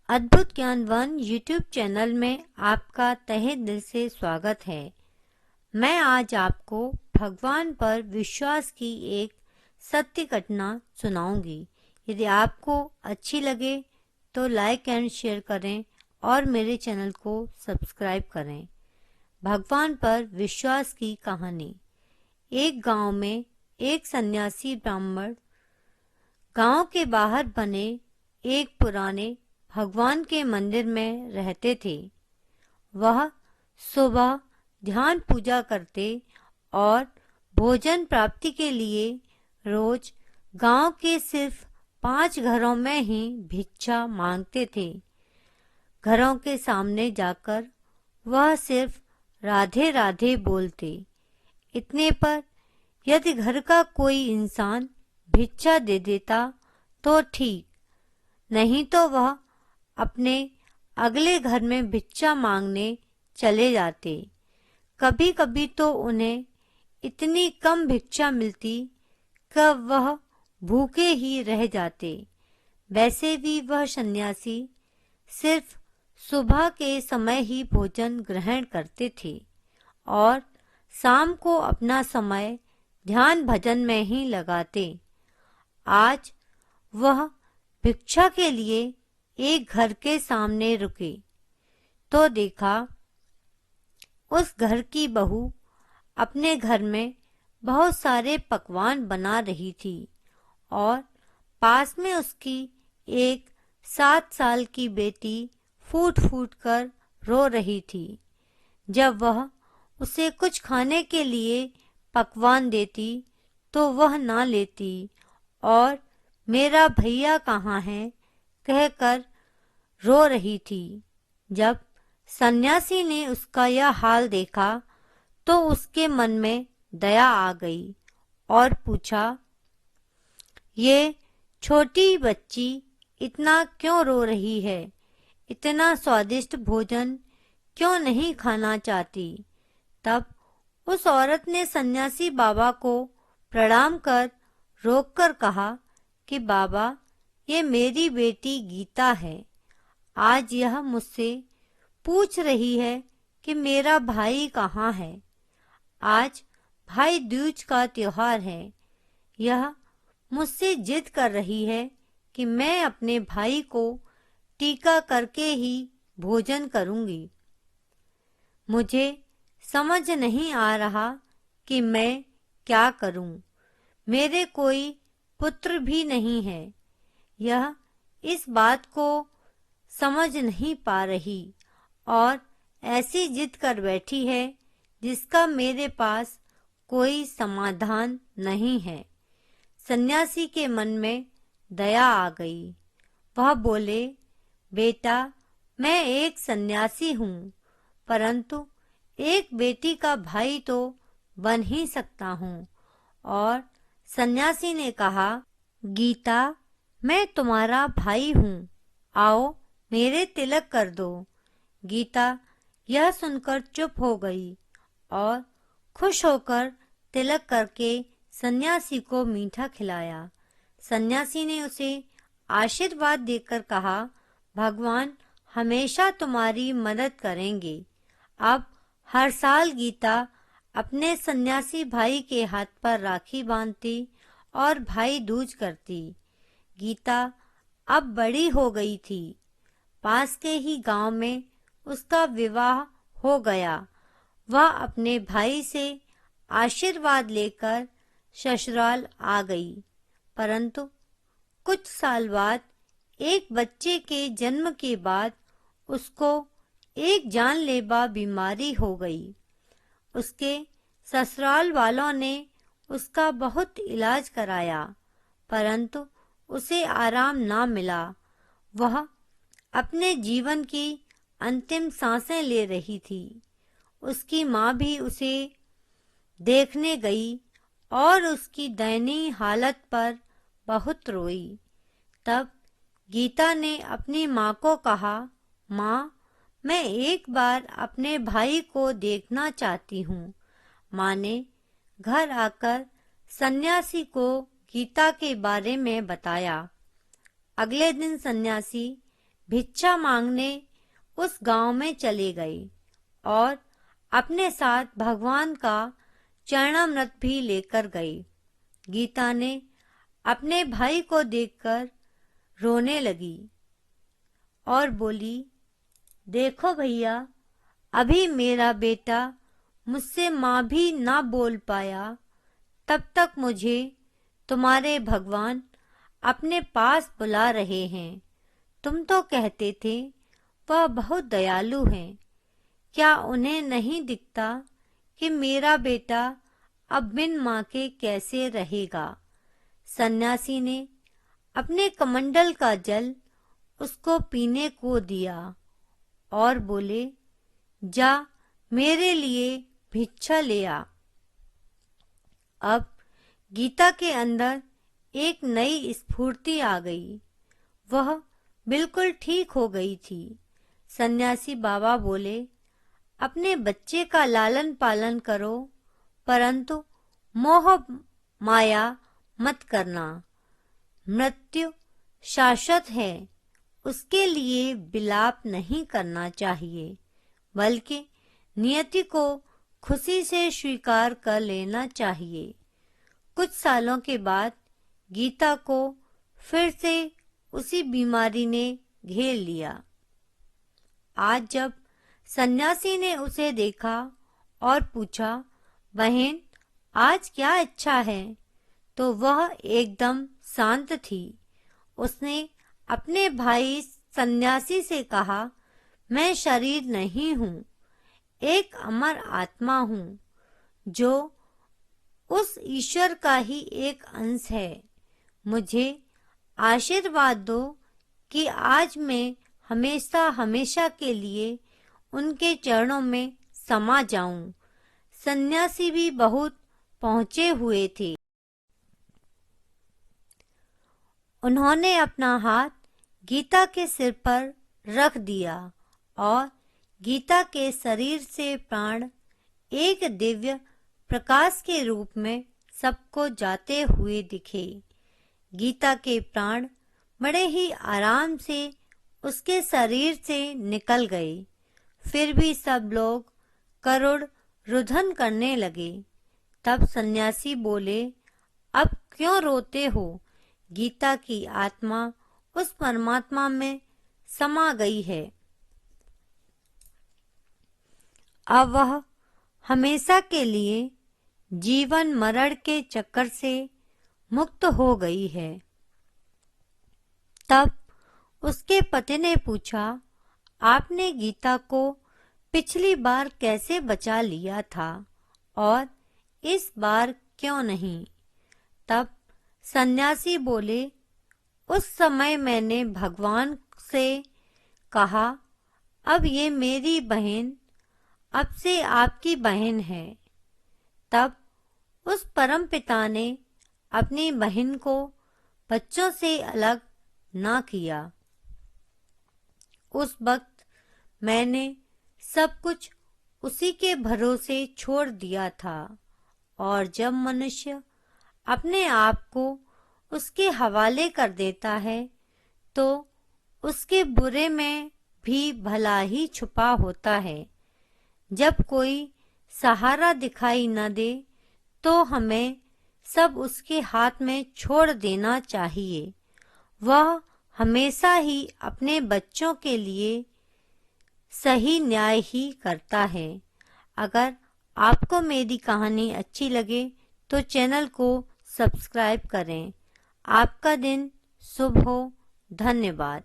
अद्भुत ज्ञान one YouTube channel में आपका तहे दिल से स्वागत है। मैं आज आपको भगवान पर विश्वास की एक सत्य घटना सुनाऊंगी। यदि आपको अच्छी लगे तो लाइक एंड शेयर करें और मेरे चैनल को सब्सक्राइब करें। भगवान पर विश्वास की कहानी। एक गांव में एक सन्यासी ब्राह्मण गांव के बाहर बने एक पुराने भगवान के मंदिर में रहते थे। वह सुबह ध्यान पूजा करते और भोजन प्राप्ति के लिए रोज गांव के सिर्फ 5 घरों में ही भिक्षा मांगते थे। घरों के सामने जाकर वह सिर्फ राधे राधे बोलते। इतने पर यदि घर का कोई इंसान भिक्षा दे देता तो ठीक, नहीं तो वह अपने अगले घर में भिक्षा मांगने चले जाते। कभी कभी तो उन्हें इतनी कम भिक्षा मिलती कि वह भूखे ही रह जाते। वैसे भी वह सन्यासी सिर्फ सुबह के समय ही भोजन ग्रहण करते थे और शाम को अपना समय ध्यान भजन में ही लगाते। आज वह भिक्षा के लिए एक घर के सामने रुके तो देखा उस घर की बहू अपने घर में बहुत सारे पकवान बना रही थी और पास में उसकी एक 7 साल की बेटी फूट फूट कर रो रही थी। जब वह उसे कुछ खाने के लिए पकवान देती तो वह ना लेती और मेरा भैया कहाँ है कहकर रो रही थी। जब सन्यासी ने उसका यह हाल देखा तो उसके मन में दया आ गई और पूछा, ये छोटी बच्ची इतना क्यों रो रही है? इतना स्वादिष्ट भोजन क्यों नहीं खाना चाहती? तब उस औरत ने सन्यासी बाबा को प्रणाम कर रोककर कहा कि बाबा, ये मेरी बेटी गीता है। आज यह मुझसे पूछ रही है कि मेरा भाई कहाँ है। आज भाई दूज का त्योहार है। यह मुझसे जिद कर रही है कि मैं अपने भाई को टीका करके ही भोजन करूंगी। मुझे समझ नहीं आ रहा कि मैं क्या करूं। मेरे कोई पुत्र भी नहीं है। यह इस बात को समझ नहीं पा रही और ऐसी जिद कर बैठी है जिसका मेरे पास कोई समाधान नहीं है। सन्यासी के मन में दया आ गई। वह बोले, बेटा, मैं एक सन्यासी हूँ, परंतु एक बेटी का भाई तो बन ही सकता हूँ। और सन्यासी ने कहा, गीता, मैं तुम्हारा भाई हूँ, आओ मेरे तिलक कर दो। गीता यह सुनकर चुप हो गई और खुश होकर तिलक करके सन्यासी को मीठा खिलाया। सन्यासी ने उसे आशीर्वाद देकर कहा, भगवान हमेशा तुम्हारी मदद करेंगे। अब हर साल गीता अपने सन्यासी भाई के हाथ पर राखी बांधती और भाई दूज करती। गीता अब बड़ी हो गई थी। पास के ही गांव में उसका विवाह हो गया। वह अपने भाई से आशीर्वाद लेकर ससुराल आ गई। परंतु कुछ साल बाद एक बच्चे के जन्म के बाद उसको एक जानलेवा बीमारी हो गई। उसके ससुराल वालों ने उसका बहुत इलाज कराया, परंतु उसे आराम ना मिला। वह अपने जीवन की अंतिम सांसें ले रही थी। उसकी माँ भी उसे देखने गई और उसकी दयनीय हालत पर बहुत रोई। तब गीता ने अपनी माँ को कहा, माँ, मैं एक बार अपने भाई को देखना चाहती हूँ। माँ ने घर आकर सन्यासी को गीता के बारे में बताया। अगले दिन सन्यासी भिक्षा मांगने उस गांव में चले गई और अपने साथ भगवान का चरणामृत भी लेकर गई। गीता ने अपने भाई को देखकर रोने लगी और बोली, देखो भैया, अभी मेरा बेटा मुझसे माँ भी ना बोल पाया, तब तक मुझे तुम्हारे भगवान अपने पास बुला रहे हैं। तुम तो कहते थे वह बहुत दयालु हैं, क्या उन्हें नहीं दिखता कि मेरा बेटा अब बिन माँ के कैसे रहेगा? सन्यासी ने अपने कमंडल का जल उसको पीने को दिया और बोले, जा मेरे लिए भिक्षा ले आ। अब गीता के अंदर एक नई स्फूर्ति आ गई। वह बिल्कुल ठीक हो गई थी। सन्यासी बाबा बोले, अपने बच्चे का लालन पालन करो, परंतु मोह माया मत करना। मृत्यु शाश्वत है, उसके लिए विलाप नहीं करना चाहिए, बल्कि नियति को खुशी से स्वीकार कर लेना चाहिए। कुछ सालों के बाद गीता को फिर से उसी बीमारी ने घेर लिया। आज जब सन्यासी ने उसे देखा और पूछा, बहन आज क्या इच्छा है, तो वह एकदम शांत थी। उसने अपने भाई सन्यासी से कहा, मैं शरीर नहीं हूँ, एक अमर आत्मा हूँ जो उस ईश्वर का ही एक अंश है। मुझे आशीर्वाद दो कि आज मैं हमेशा हमेशा के लिए उनके चरणों में समा जाऊं। सन्यासी भी बहुत पहुंचे हुए थे। उन्होंने अपना हाथ गीता के सिर पर रख दिया और गीता के शरीर से प्राण एक दिव्य प्रकाश के रूप में सबको जाते हुए दिखे। गीता के प्राण बड़े ही आराम से उसके शरीर से निकल गए। फिर भी सब लोग करुण रुदन करने लगे। तब सन्यासी बोले, अब क्यों रोते हो? गीता की आत्मा उस परमात्मा में समा गई है। अब वह हमेशा के लिए जीवन मरण के चक्कर से मुक्त हो गई है। तब उसके पति ने पूछा, आपने गीता को पिछली बार कैसे बचा लिया था और इस बार क्यों नहीं? तब सन्यासी बोले, उस समय मैंने भगवान से कहा, अब ये मेरी बहन अब से आपकी बहन है। तब उस परमपिता ने अपनी बहन को बच्चों से अलग ना किया। उस वक्त मैंने सब कुछ उसी के भरोसे छोड़ दिया था, और जब मनुष्य अपने आप को उसके हवाले कर देता है तो उसके बुरे में भी भला ही छुपा होता है। जब कोई सहारा दिखाई न दे तो हमें सब उसके हाथ में छोड़ देना चाहिए। वह हमेशा ही अपने बच्चों के लिए सही न्याय ही करता है। अगर आपको मेरी कहानी अच्छी लगे तो चैनल को सब्सक्राइब करें। आपका दिन शुभ हो। धन्यवाद।